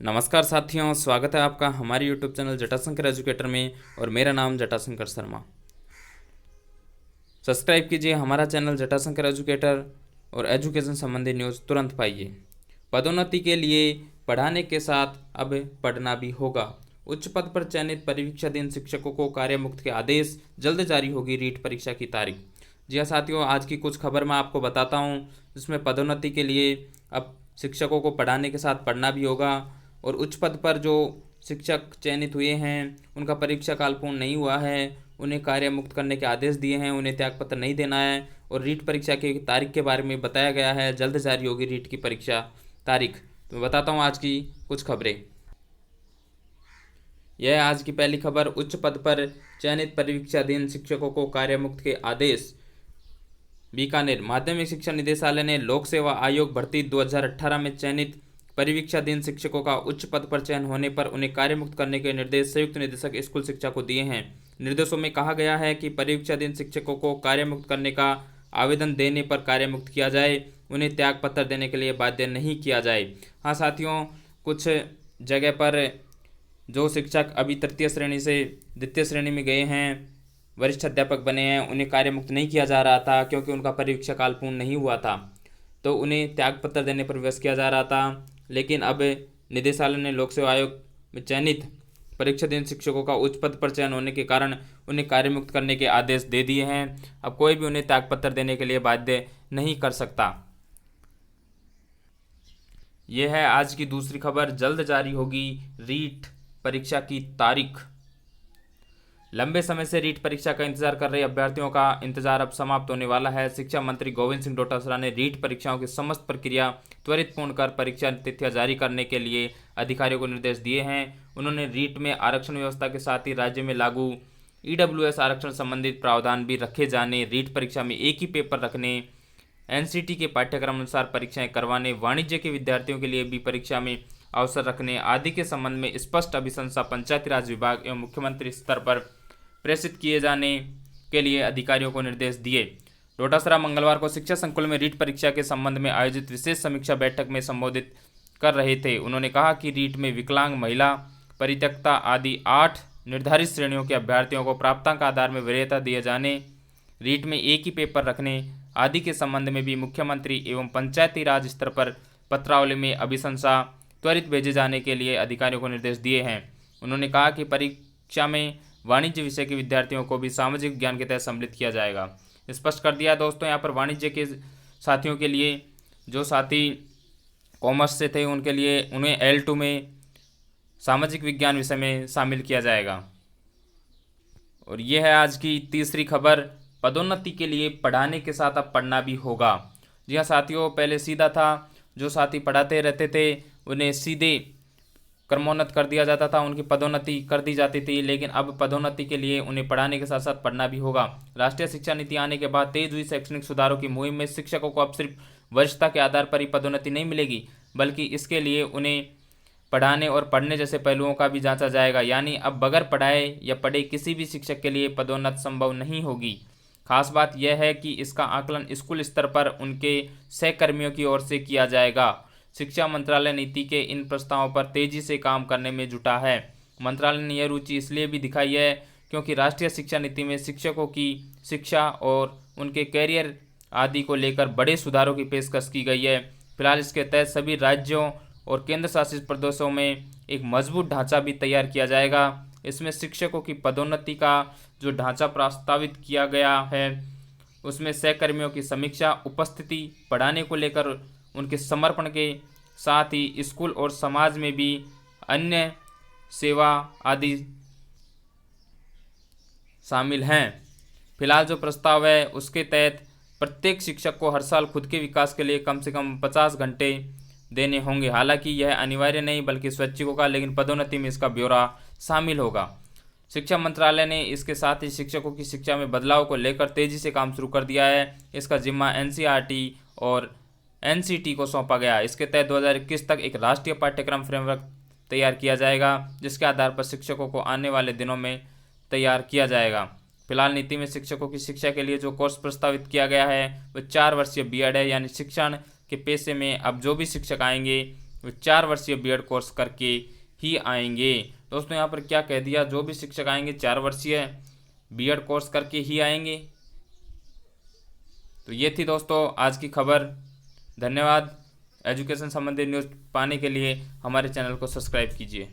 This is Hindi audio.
नमस्कार साथियों, स्वागत है आपका हमारे YouTube चैनल जटाशंकर एजुकेटर में और मेरा नाम जटाशंकर शर्मा। सब्सक्राइब कीजिए हमारा चैनल जटाशंकर एजुकेटर और एजुकेशन संबंधी न्यूज़ तुरंत पाइए। पदोन्नति के लिए पढ़ाने के साथ अब पढ़ना भी होगा। उच्च पद पर चयनित परिवीक्षाधीन शिक्षकों को कार्यमुक्त के आदेश, जल्द जारी होगी रीट परीक्षा की तारीख। जी हाँ साथियों, आज की कुछ खबर मैं आपको बताता हूँ जिसमें पदोन्नति के लिए अब शिक्षकों को पढ़ाने के साथ पढ़ना भी होगा और उच्च पद पर जो शिक्षक चयनित हुए हैं उनका परीक्षा काल पूर्ण नहीं हुआ है, उन्हें कार्य मुक्त करने के आदेश दिए हैं, उन्हें त्यागपत्र नहीं देना है और रीट परीक्षा की तारीख के बारे में बताया गया है। जल्द जारी होगी रीट की परीक्षा तारीख। तो मैं बताता हूँ आज की कुछ खबरें। यह है आज की पहली खबर। उच्च पद पर चयनित परिवीक्षाधीन शिक्षकों को कार्यमुक्त के आदेश। बीकानेर माध्यमिक शिक्षा निदेशालय ने लोक सेवा आयोग भर्ती 2018 में चयनित परिवीक्षाधीन शिक्षकों का उच्च पद पर चयन होने पर उन्हें कार्यमुक्त करने के निर्देश संयुक्त निदेशक स्कूल शिक्षा को दिए हैं। निर्देशों में कहा गया है कि परिवीक्षाधीन शिक्षकों को कार्यमुक्त करने का आवेदन देने पर कार्यमुक्त किया जाए, उन्हें त्यागपत्र देने के लिए बाध्य नहीं किया जाए। हाँ साथियों, कुछ जगह पर जो शिक्षक अभी तृतीय श्रेणी से द्वितीय श्रेणी में गए हैं, वरिष्ठ अध्यापक बने हैं, उन्हें कार्यमुक्त नहीं किया जा रहा था क्योंकि उनका परीक्षा काल पूर्ण नहीं हुआ था, तो उन्हें त्यागपत्र देने पर विवश किया जा रहा था। लेकिन अब निदेशालय ने लोक सेवा आयोग में चयनित परीक्षाधीन शिक्षकों का उच्च पद पर चयन होने के कारण उन्हें कार्यमुक्त करने के आदेश दे दिए हैं। अब कोई भी उन्हें त्यागपत्र देने के लिए बाध्य नहीं कर सकता। यह है आज की दूसरी खबर। जल्द जारी होगी रीट परीक्षा की तारीख। लंबे समय से रीट परीक्षा का इंतजार कर रहे अभ्यर्थियों का इंतजार अब समाप्त होने वाला है। शिक्षा मंत्री गोविंद सिंह डोटासरा ने रीट परीक्षाओं की समस्त प्रक्रिया त्वरित पूर्ण कर परीक्षा तिथियां जारी करने के लिए अधिकारियों को निर्देश दिए हैं। उन्होंने रीट में आरक्षण व्यवस्था के साथ ही राज्य में लागू ईडब्ल्यूएस आरक्षण संबंधित प्रावधान भी रखे जाने, रीट परीक्षा में एक ही पेपर रखने, एनसीटी के पाठ्यक्रम अनुसार परीक्षाएं करवाने, वाणिज्य के विद्यार्थियों के लिए भी परीक्षा में अवसर रखने आदि के संबंध में स्पष्ट अभिशंसा पंचायती राज विभाग एवं मुख्यमंत्री स्तर पर प्रेषित किए जाने के लिए अधिकारियों को निर्देश दिए। डोटासरा मंगलवार को शिक्षा संकुल में रीट परीक्षा के संबंध में आयोजित विशेष समीक्षा बैठक में संबोधित कर रहे थे। उन्होंने कहा कि रीट में विकलांग, महिला, परित्यक्ता आदि 8 निर्धारित श्रेणियों के अभ्यर्थियों को प्राप्तांक आधार में वरीयता दिए जाने, रीट में एक ही पेपर रखने आदि के संबंध में भी मुख्यमंत्री एवं पंचायती राज स्तर पर पत्रावली में अभिशंसा त्वरित भेजे जाने के लिए अधिकारियों को निर्देश दिए हैं। उन्होंने कहा कि परीक्षा में वाणिज्य विषय के विद्यार्थियों को भी सामाजिक विज्ञान के तहत सम्मिलित किया जाएगा। स्पष्ट कर दिया दोस्तों। यहाँ पर वाणिज्य के साथियों के लिए, जो साथी कॉमर्स से थे उनके लिए, उन्हें L2 में सामाजिक विज्ञान विषय में शामिल किया जाएगा। और ये है आज की तीसरी खबर। पदोन्नति के लिए पढ़ाने के साथ अब पढ़ना भी होगा। जी हाँ साथियों, पहले सीधा था, जो साथी पढ़ाते रहते थे उन्हें सीधे क्रमोन्नत कर दिया जाता था, उनकी पदोन्नति कर दी जाती थी। लेकिन अब पदोन्नति के लिए उन्हें पढ़ाने के साथ साथ पढ़ना भी होगा। राष्ट्रीय शिक्षा नीति आने के बाद तेज हुई शैक्षणिक सुधारों की मुहिम में शिक्षकों को अब सिर्फ वरिष्ठता के आधार पर ही पदोन्नति नहीं मिलेगी, बल्कि इसके लिए उन्हें पढ़ाने और पढ़ने जैसे पहलुओं का भी जांचा जाएगा। यानी अब बगैर पढ़ाए या पढ़े किसी भी शिक्षक के लिए पदोन्नत संभव नहीं होगी। खास बात यह है कि इसका आकलन स्कूल स्तर पर उनके सहकर्मियों की ओर से किया जाएगा। शिक्षा मंत्रालय नीति के इन प्रस्तावों पर तेजी से काम करने में जुटा है। मंत्रालय ने यह रुचि इसलिए भी दिखाई है क्योंकि राष्ट्रीय शिक्षा नीति में शिक्षकों की शिक्षा और उनके कैरियर आदि को लेकर बड़े सुधारों की पेशकश की गई है। फिलहाल इसके तहत सभी राज्यों और केंद्र शासित प्रदेशों में एक मजबूत ढांचा भी तैयार किया जाएगा। इसमें शिक्षकों की पदोन्नति का जो ढांचा प्रस्तावित किया गया है उसमें सहकर्मियों की समीक्षा, उपस्थिति, पढ़ाने को लेकर उनके समर्पण के साथ ही स्कूल और समाज में भी अन्य सेवा आदि शामिल हैं। फिलहाल जो प्रस्ताव है उसके तहत प्रत्येक शिक्षक को हर साल खुद के विकास के लिए कम से कम 50 घंटे देने होंगे। हालांकि यह अनिवार्य नहीं बल्कि स्वैच्छिक होगा, लेकिन पदोन्नति में इसका ब्यौरा शामिल होगा। शिक्षा मंत्रालय ने इसके साथ ही शिक्षकों की शिक्षा में बदलाव को लेकर तेजी से काम शुरू कर दिया है। इसका जिम्मा NCERT और NCT को सौंपा गया। इसके तहत 2021 तक एक राष्ट्रीय पाठ्यक्रम फ्रेमवर्क तैयार किया जाएगा, जिसके आधार पर शिक्षकों को आने वाले दिनों में तैयार किया जाएगा। फिलहाल नीति में शिक्षकों की शिक्षा के लिए जो कोर्स प्रस्तावित किया गया है वह 4 वर्षीय B.Ed है। यानी शिक्षण के पेशे में अब जो भी शिक्षक आएंगे वो 4 वर्षीय बीएड कोर्स करके ही आएंगे। दोस्तों यहाँ पर क्या कह दिया, जो भी शिक्षक आएंगे 4 वर्षीय बीएड कोर्स करके ही आएंगे। तो ये थी दोस्तों आज की खबर। धन्यवाद। एजुकेशन संबंधी न्यूज़ पाने के लिए हमारे चैनल को सब्सक्राइब कीजिए।